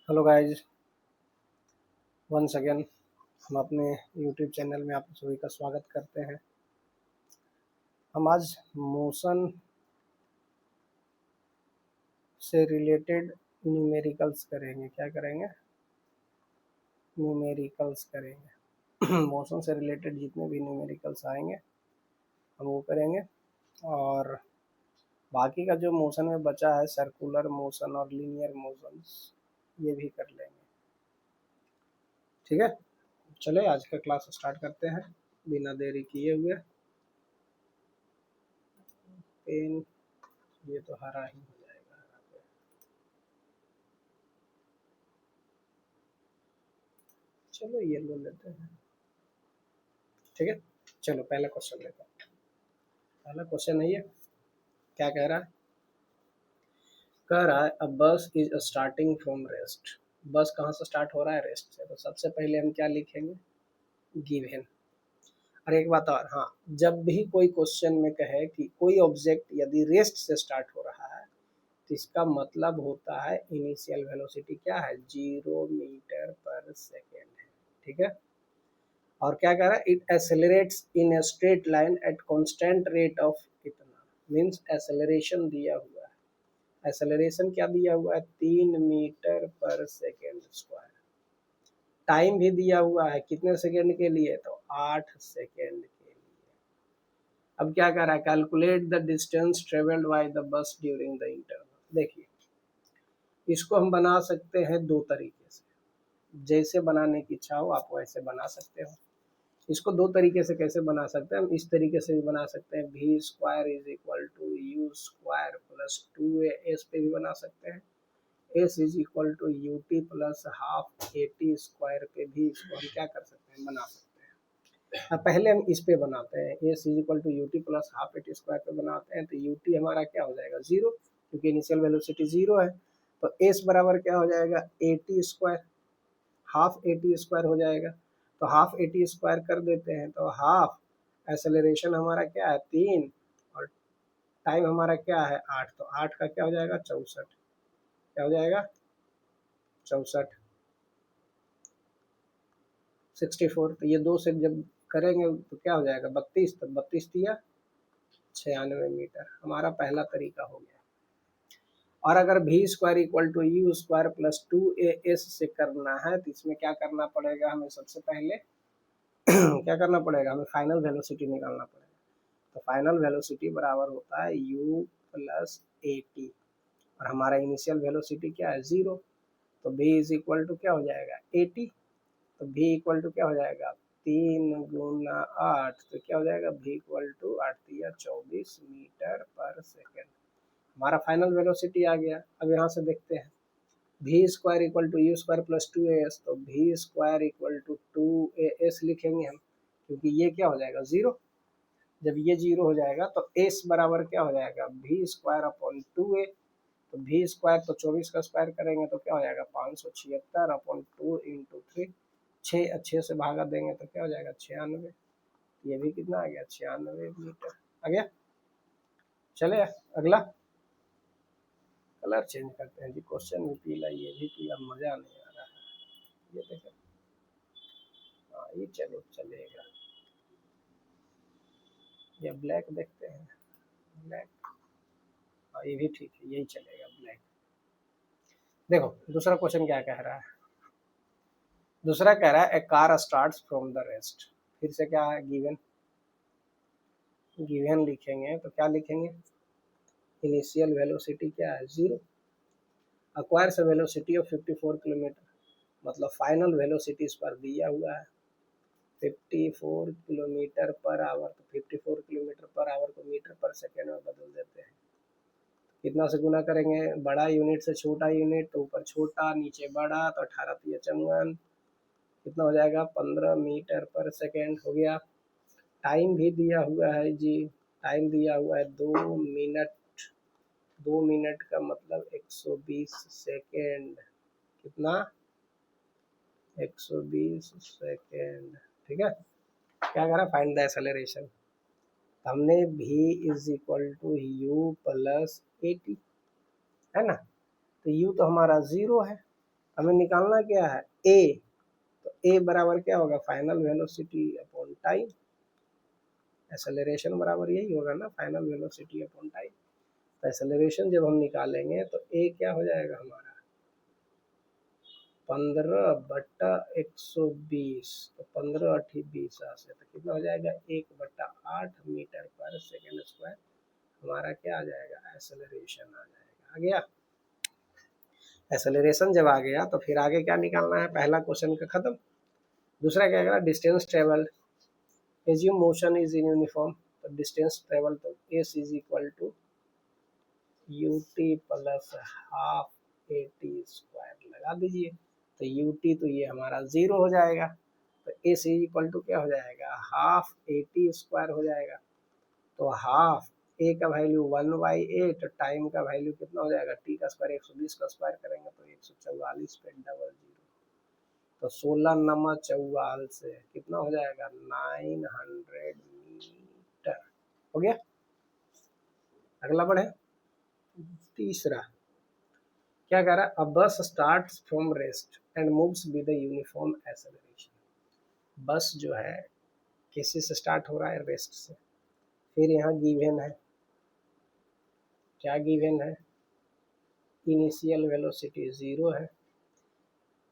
Hello guys, once again हम अपने YouTube channel में आप सभी का स्वागत करते हैं। हम आज मोशन से रिलेटेड न्यूमेरिकल्स करेंगे। क्या करेंगे? न्यूमेरिकल्स करेंगे। मोशन से रिलेटेड जितने भी न्यूमेरिकल्स आएंगे हम वो करेंगे, और बाकी का जो मोशन में बचा है, सर्कुलर मोशन और लीनियर मोशंस, ये भी कर लेंगे। ठीक है, चले आज का क्लास स्टार्ट करते हैं बिना देरी किए हुए। पेन ये तो हरा ही हो जाएगा, हरा पे। चलो येलो लेते हैं। ठीक है, चलो पहला क्वेश्चन लेते हैं। पहला क्वेश्चन है ये, क्या कह रहा है? कह रहा है अ बस इज स्टार्टिंग फ्रॉम रेस्ट। बस कहाँ से स्टार्ट हो रहा है? रेस्ट से। तो सबसे पहले हम क्या लिखेंगे? गिवन। और एक बात और, हाँ, जब भी कोई क्वेश्चन में कहे कि कोई ऑब्जेक्ट यदि रेस्ट से स्टार्ट हो रहा है तो इसका मतलब होता है इनिशियल वेलोसिटी क्या है? 0 मीटर पर सेकेंड है। ठीक है, और क्या कह रहा है? It accelerates in a straight line at constant rate of कितना, मींस एक्सेलरेशन दिया हुआ है। एक्सेलरेशन क्या दिया हुआ है? 3 मीटर पर सेकेंड स्क्वायर। टाइम भी दिया हुआ है, कितने सेकेंड के लिए? तो 8 सेकेंड के लिए। अब क्या कर रहा है? Calculate the distance travelled by the bus during the interval. देखिए, इसको हम बना सकते हैं दो तरीके से। जैसे बनाने की इच्छा हो आप वैसे बना सकते हो। इसको दो तरीके से कैसे बना सकते हैं? हम इस तरीके से भी बना सकते हैं, v square is equal to u square plus 2a। S पे भी बना सकते हैं, s is equal to U T plus half A T square पे भी इसको हम क्या कर सकते हैं? बना सकते हैं। अब पहले हम इस पे बनाते हैं, s is equal to U T plus half A T square पे बनाते हैं। तो यू टी हमारा क्या हो जाएगा? 0, क्योंकि इनिशियल वेलोसिटी 0 है। तो एस बराबर क्या हो जाएगा? A T square, half A T square हो जाएगा। तो हाफ ए टी स्क्वायर कर देते हैं, तो हाफ एक्सेलरेशन हमारा क्या है? 3, और टाइम हमारा क्या है? 8। तो 8 का क्या हो जाएगा? 64। क्या हो जाएगा? 64, 64। तो ये दो से जब करेंगे तो क्या हो जाएगा? 32। तो 32 दिया 96 मीटर। हमारा पहला तरीका हो गया। और अगर v square equal to u square plus 2a s से करना है तो इसमें क्या करना पड़ेगा हमें? सबसे पहले क्या करना पड़ेगा? हमें फाइनल वेलोसिटी निकालना पड़ेगा। तो फाइनल वेलोसिटी बराबर होता है u प्लस ए टी, और हमारा इनिशियल वेलोसिटी क्या है? 0। तो v इज इक्वल टू क्या हो जाएगा? 80। तो v इक्वल टू क्या हो जाएगा? 3 गुना 8। तो क्या हो जाएगा? v इक्वल टू 8 या 24 मीटर पर सेकेंड। हमारा फाइनल वेलोसिटी आ गया। अब यहाँ से देखते हैं, v square equal to u square plus 2as। तो भी स्क्वायर इक्वल टू 2as लिखेंगे हम, क्योंकि ये क्या हो जाएगा? 0। जब ये 0 हो जाएगा तो एस बराबर क्या हो जाएगा? भी स्क्वायर अपॉन 2a। तो भी स्क्वायर तो 24 का स्क्वायर करेंगे तो क्या हो जाएगा? 576 अपॉन 2 इंटू 3। 6 अच्छे से भागा देंगे तो क्या हो जाएगा? 96। ये भी कितना आ गया? 96 मीटर आ गया। चले अगला। कलर चेंज करते हैं जी, क्वेश्चन भी पीला, ये भी पीला, मजा नहीं आ रहा है। ये देखो, हाँ ये चलो चलेगा। ये ब्लैक देखते हैं, ब्लैक, हाँ ये भी ठीक है, यही चलेगा ब्लैक। देखो दूसरा क्वेश्चन क्या कह रहा है? दूसरा कह रहा है a car starts from the rest. फिर से क्या है? गिवन। गिवन लिखेंगे तो क्या लिखेंगे? इनिशियल वेलोसिटी क्या है? 0। Acquires velocity of 54 kilometre. मतलब फाइनल वेलोसिटी इस पर दिया हुआ है 54 किलोमीटर पर आवर। तो 54 किलोमीटर पर आवर को मीटर पर सेकेंड में बदल देते हैं। कितना से गुना करेंगे? बड़ा यूनिट से छोटा यूनिट, तो ऊपर छोटा नीचे बड़ा, तो 18 तिया 54। कितना हो जाएगा? 15 मीटर पर सेकेंड हो गया। टाइम भी दिया हुआ है जी, टाइम दिया हुआ है 2 मिनट। 2 मिनट का मतलब 120 सेकेंड। कितना? 120 सेकेंड। ठीक है, क्या करा? Find the acceleration. हमने v is equal to u plus 80, है ना? तो u तो हमारा 0 है, हमें निकालना क्या है ए, तो ए बराबर क्या होगा final velocity upon time, acceleration बराबर यही होगा ना फाइनल वेलोसिटी अपॉन टाइम। तो एक्सेलरेशन जब हम निकालेंगे तो ए क्या हो जाएगा हमारा 15/120, तो 15×8 = 20 से तो कितना हो जाएगा 1/8 मीटर पर सेकेंड स्क्वायर हमारा क्या आ जाएगा एक्सेलरेशन आ जाएगा। आ गया एक्सेलरेशन जब आ गया तो फिर आगे क्या निकालना है, पहला क्वेश्चन का खत्म। दूसरा क्या करा distance travel, assume motion is in uniform, तो डिस्टेंस ट्रेवल तो S is equal to U T plus half A T square लगा दीजिए, तो यू टी तो ये हमारा 0 हो जाएगा, तो एस इज इक्वल टू क्या हो जाएगा हाफ ए टी स्क्वायर हो जाएगा। तो हाफ ए का वैल्यू 1/8, टाइम का वैल्यू कितना हो जाएगा टी का स्क्वायर 120 का स्क्वायर करेंगे तो 144 पे डबल 0, तो 16 नमा 44 से कितना हो जाएगा 900 मीटर। हो गया। अगला बढ़े, तीसरा क्या कह रहा है, अ बस start from rest and moves with uniform acceleration. बस जो है किसी से स्टार्ट हो रहा है रेस्ट से, फिर यहाँ गिवन है, क्या गिवन है इनिशियल वेलोसिटी 0 है,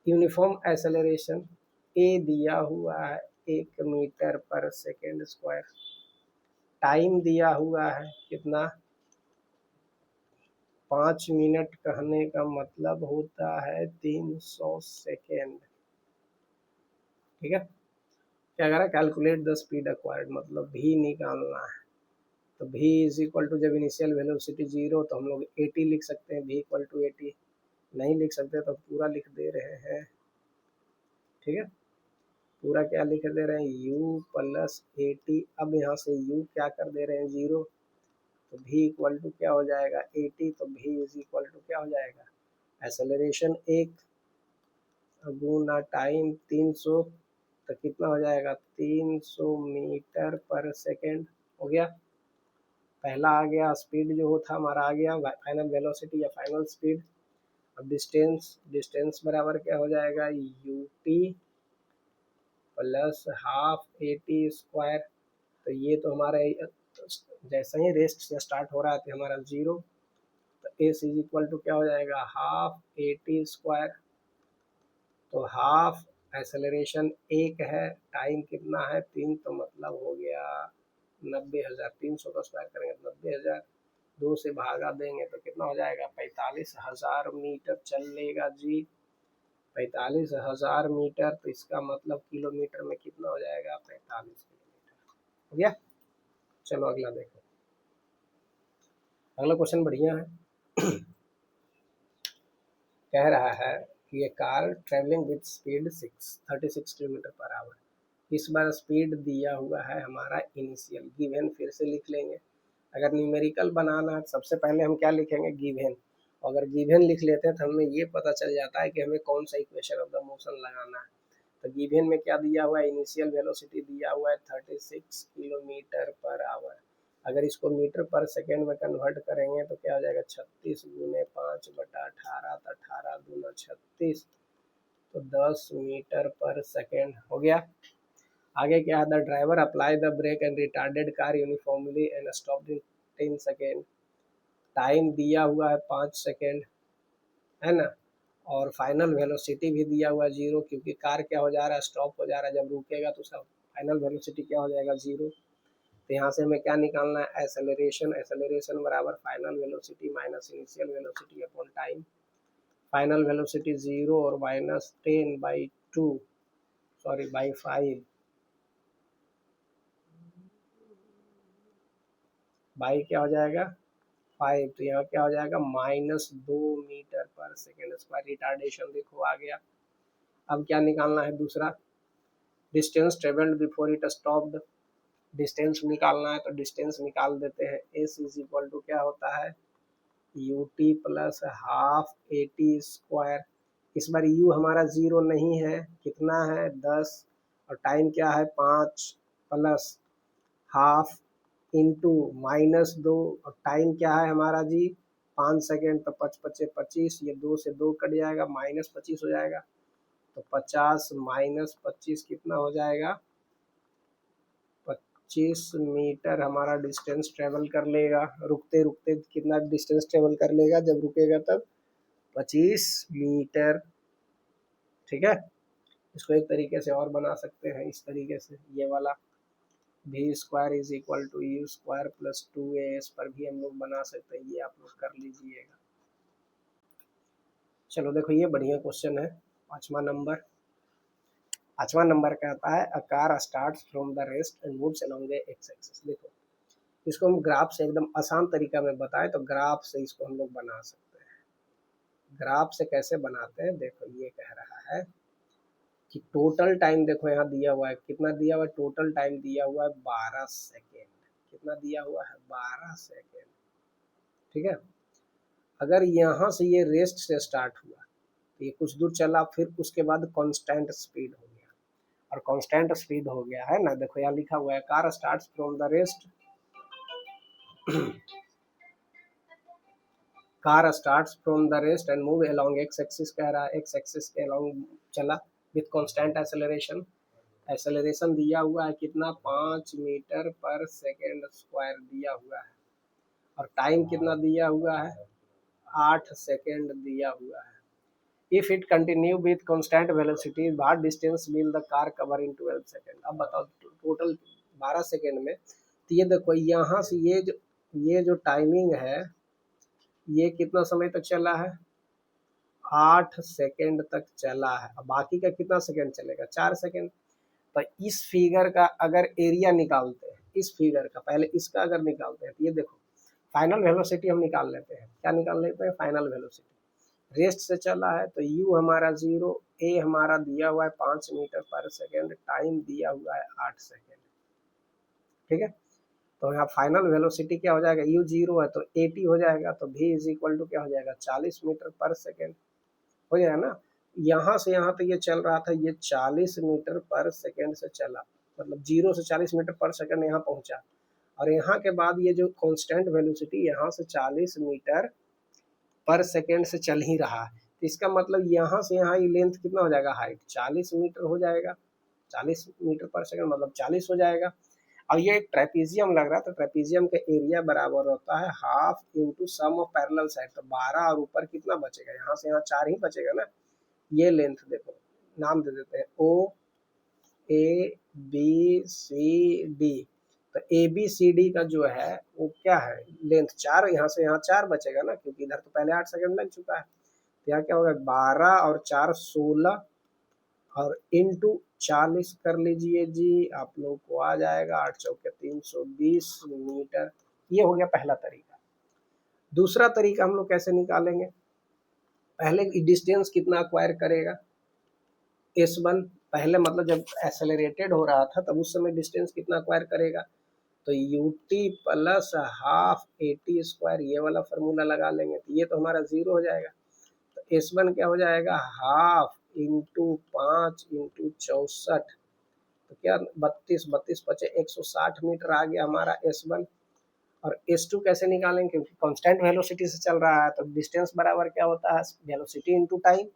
यूनिफॉर्म एक्सेलरेशन ए दिया हुआ है 1 मीटर पर सेकेंड स्क्वायर, टाइम दिया हुआ है कितना 5 मिनट, कहने का मतलब होता है 300 सेकेंड। ठीक है, क्या कह रहा है कैलकुलेट द स्पीड एक्वायर्ड, मतलब भी निकालना है। तो v इज इक्वल टू जब इनिशियल वेलोसिटी 0 तो हम लोग 80 लिख सकते हैं, v इक्वल टू 80 नहीं लिख सकते तो पूरा लिख दे रहे हैं। ठीक है, पूरा क्या लिख दे रहे हैं u प्लस 80, अब यहाँ से u क्या कर दे रहे हैं 0, तो v इक्वल टू क्या हो जाएगा 80, तो v इज इक्वल टू क्या हो जाएगा एक्सेलरेशन 1 गुना टाइम 300, तो कितना हो जाएगा 300 मीटर पर सेकेंड। हो गया, पहला आ गया स्पीड जो था हमारा आ गया फाइनल वेलोसिटी या फाइनल स्पीड। अब डिस्टेंस, डिस्टेंस बराबर क्या हो जाएगा U T plus half A T square, तो ये तो हमारा जैसे ही रेस्ट से स्टार्ट हो रहा है तो हमारा 0, तो एस इज इक्वल टू क्या हो जाएगा हाफ ए टी स्क्वायर, तो हाफ एक्सेलरेशन 1 है, टाइम कितना है 3, तो मतलब हो गया 90,000, 300 का स्क्वायर करेंगे तो 90,000, 2 से भागा देंगे तो कितना हो जाएगा 45,000 मीटर चलेगा जी, 45,000 मीटर, तो इसका मतलब किलोमीटर में कितना हो जाएगा 45 किलोमीटर। हो गया, चलो अगला देखो, अगला क्वेश्चन बढ़िया है। कह रहा है कि ये car travelling with speed 36 kilometre per hour, इस बार स्पीड दिया हुआ है हमारा इनिशियल गिवन, फिर से लिख लेंगे। अगर न्यूमेरिकल बनाना है सबसे पहले हम क्या लिखेंगे गिवन, अगर गिवन लिख लेते हैं तो हमें ये पता चल जाता है कि हमें कौन सा इक्वेशन ऑफ द मोशन लगाना है। तो गिवन में क्या दिया हुआ है इनिशियल वेलोसिटी दिया हुआ है 36 किलोमीटर पर आवर, अगर इसको मीटर पर सेकेंड में कन्वर्ट करेंगे तो क्या हो जाएगा 36 गुने 5/18, तो 18 दूना 36, तो 10 मीटर पर सेकेंड। हो गया, आगे क्या है the driver apply the brake and retarded car uniformly and stop in 10 second, time दिया हुआ है 5 सेकेंड है ना, और फाइनल वेलोसिटी भी दिया हुआ है 0, क्योंकि कार क्या हो जा रहा है स्टॉप हो जा रहा है, जब रुकेगा तो उसका फाइनल वेलोसिटी क्या हो जाएगा 0। तो यहाँ से हमें क्या निकालना है एक्सेलरेशन, एक्सेलरेशन बराबर final velocity minus initial velocity upon time, final velocity 0 और माइनस 10/2 सॉरी बाई 5 बाई क्या हो जाएगा 5, तो यहाँ क्या हो जाएगा -2 मीटर पर सेकेंड स्क्वायर, रिटार्डेशन देखो आ गया। अब क्या निकालना है दूसरा, distance travelled before it stopped, distance निकालना है तो डिस्टेंस निकाल देते हैं, एस इज इक्वल टू क्या होता है U T plus half A T square, इस बार यू हमारा 0 नहीं है, कितना है 10, और टाइम क्या है 5 प्लस हाफ इंटू -2, और टाइम क्या है हमारा जी 5 सेकेंड, तो 5 पचे 25, ये 2 से 2 कट जाएगा, -25 हो जाएगा। तो 50 माइनस 25 कितना हो जाएगा, 25 मीटर हमारा डिस्टेंस ट्रेवल कर लेगा। रुकते रुकते कितना डिस्टेंस ट्रेवल कर लेगा, जब रुकेगा तब 25 मीटर। ठीक है, इसको एक तरीके से और बना सकते हैं, इस तरीके से, ये वाला v² is equal to u² plus 2as पर भी हम लोग बना सकते हैं, ये आप लोग कर लीजिएगा। चलो देखो, ये बढ़िया क्वेश्चन है। पांचवा नंबर कहता है a car starts from the rest and moves along the x axis. देखो, इसको हम ग्राफ से एकदम आसान तरीका में बताएं तो ग्राफ से इसको हम लोग बना सकते हैं। ग्राफ से कैसे बनाते हैं, देखो ये कह रहा है कि टोटल टाइम, देखो यहाँ दिया हुआ है, कितना दिया हुआ है, टोटल टाइम दिया हुआ है 12 सेकेंड। कितना दिया हुआ है, 12 सेकेंड। ठीक है, अगर यहाँ से ये रेस्ट से स्टार्ट हुआ तो ये कुछ दूर चला, फिर उसके बाद कांस्टेंट स्पीड हो गया, और कांस्टेंट स्पीड हो गया है ना। देखो यहाँ लिखा हुआ है car starts from the rest, car starts from the rest and move along x axis, कह रहा है एक्स एक्सिस के अलोंग चला विथ कांस्टेंट एक्सेलरेशन। एक्सेलरेशन दिया हुआ है कितना, 5 मीटर पर सेकेंड स्क्वायर दिया हुआ है, और टाइम कितना दिया हुआ है, 8 सेकेंड दिया हुआ है। If it continue with constant velocity, what distance will the car cover in 12 second. अब बताओ, टोटल 12 सेकेंड में, तो ये देखो यहाँ से ये जो टाइमिंग है, ये कितना समय तक चला है, 8 सेकेंड तक चला है। अब बाकी का कितना सेकेंड चलेगा, 4 सेकेंड। तो इस फिगर का अगर एरिया निकालते हैं, इस फिगर का पहले इसका अगर निकालते हैं, तो ये देखो फाइनल वेलोसिटी हम निकाल लेते हैं। क्या निकाल लेते हैं, फाइनल वेलोसिटी। रेस्ट से चला है तो u हमारा 0, a हमारा दिया हुआ है 5 मीटर पर सेकेंड, टाइम दिया हुआ है 8 सेकेंड। ठीक है, तो यहाँ फाइनल वेलोसिटी क्या हो जाएगा, u 0 है तो 80 हो जाएगा, तो v इज इक्वल टू क्या हो जाएगा, 40 मीटर पर सेकेंड हो जाएगा ना। यहाँ से यहाँ तक ये चल रहा था, ये 40 मीटर पर सेकेंड से चला, मतलब 0 से 40 मीटर पर सेकेंड यहाँ पहुँचा, और यहाँ के बाद ये जो कांस्टेंट वेलोसिटी यहाँ से 40 मीटर पर सेकेंड से चल ही रहा है, तो इसका मतलब यहाँ से यहाँ ये लेंथ कितना हो जाएगा, हाइट 40 मीटर हो जाएगा। 40 मीटर पर सेकेंड मतलब 40 हो जाएगा। और ये एक ट्रेपीजियम लग रहा है, तो ट्रेपीजियम का एरिया बराबर होता है half into sum of parallel side. तो 12 और ऊपर कितना बचेगा, यहाँ से यहाँ 4 ही बचेगा ना। ये लेंथ देखो, नाम दे देते हैं ओ ए बी सी डी। तो ए बी सी डी का जो है वो क्या है, लेंथ 4, यहाँ से यहाँ 4 बचेगा ना, क्योंकि इधर तो पहले 8 सेकंड लग चुका है। तो यहाँ क्या होगा, 12 और 4 16, और इंटू 40 कर लीजिए जी, आप लोग को आ जाएगा 8 चौके 320 मीटर। ये हो गया पहला तरीका। दूसरा तरीका हम लोग कैसे निकालेंगे, पहले डिस्टेंस कितना अक्वायर करेगा, s1 पहले मतलब जब एक्सेलरेटेड हो रहा था तब उस समय डिस्टेंस कितना अक्वायर करेगा, तो ut प्लस हाफ at², ये वाला फार्मूला लगा लेंगे, तो ये तो हमारा 0 हो जाएगा। तो s1 क्या हो जाएगा, हाफ इंटू 5 इंटू 64, तो क्या 32 32 पचे 160 मीटर आ गया हमारा s1। और s2 कैसे निकालेंगे, क्योंकि कांस्टेंट वेलोसिटी से चल रहा है, तो डिस्टेंस बराबर क्या होता है, वेलोसिटी इंटू टाइम।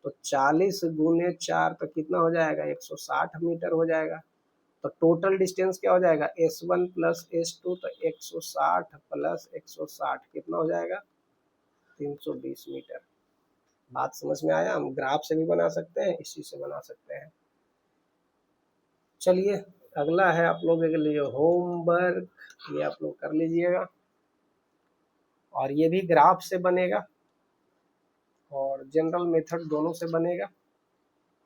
तो 40 गुने 4 तो कितना हो जाएगा, 160 मीटर हो जाएगा। तो टोटल डिस्टेंस क्या हो जाएगा, s1 प्लस s2, तो 160 प्लस 160 कितना हो जाएगा, 320 मीटर। बात समझ में आया, हम ग्राफ से भी बना सकते हैं, इसी से बना सकते हैं। चलिए अगला है आप लोगों के लिए होमवर्क, ये आप लोग कर लीजिएगा, और ये भी ग्राफ से बनेगा और जनरल मेथड दोनों से बनेगा,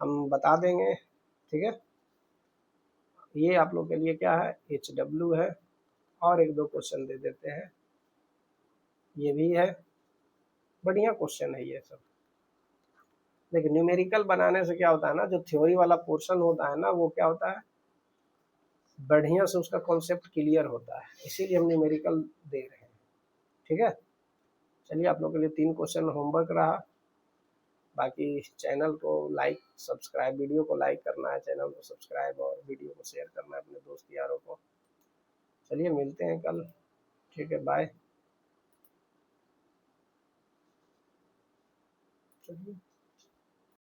हम बता देंगे। ठीक है, ये आप लोग के लिए क्या है, HW है, और एक दो क्वेश्चन दे देते हैं, ये भी है, बढ़िया क्वेश्चन है ये सब। देखिए न्यूमेरिकल बनाने से क्या होता है ना, जो थ्योरी वाला पोर्शन होता है ना, वो क्या होता है, बढ़िया से उसका कॉन्सेप्ट क्लियर होता है, इसीलिए हम न्यूमेरिकल दे रहे हैं। ठीक है, चलिए आप लोग के लिए 3 क्वेश्चन होमवर्क रहा। बाकी चैनल को लाइक सब्सक्राइब, वीडियो को लाइक करना है, चैनल को सब्सक्राइब और वीडियो को शेयर करना है अपने दोस्त यारों को। चलिए मिलते हैं कल, ठीक है, बाय। चलिए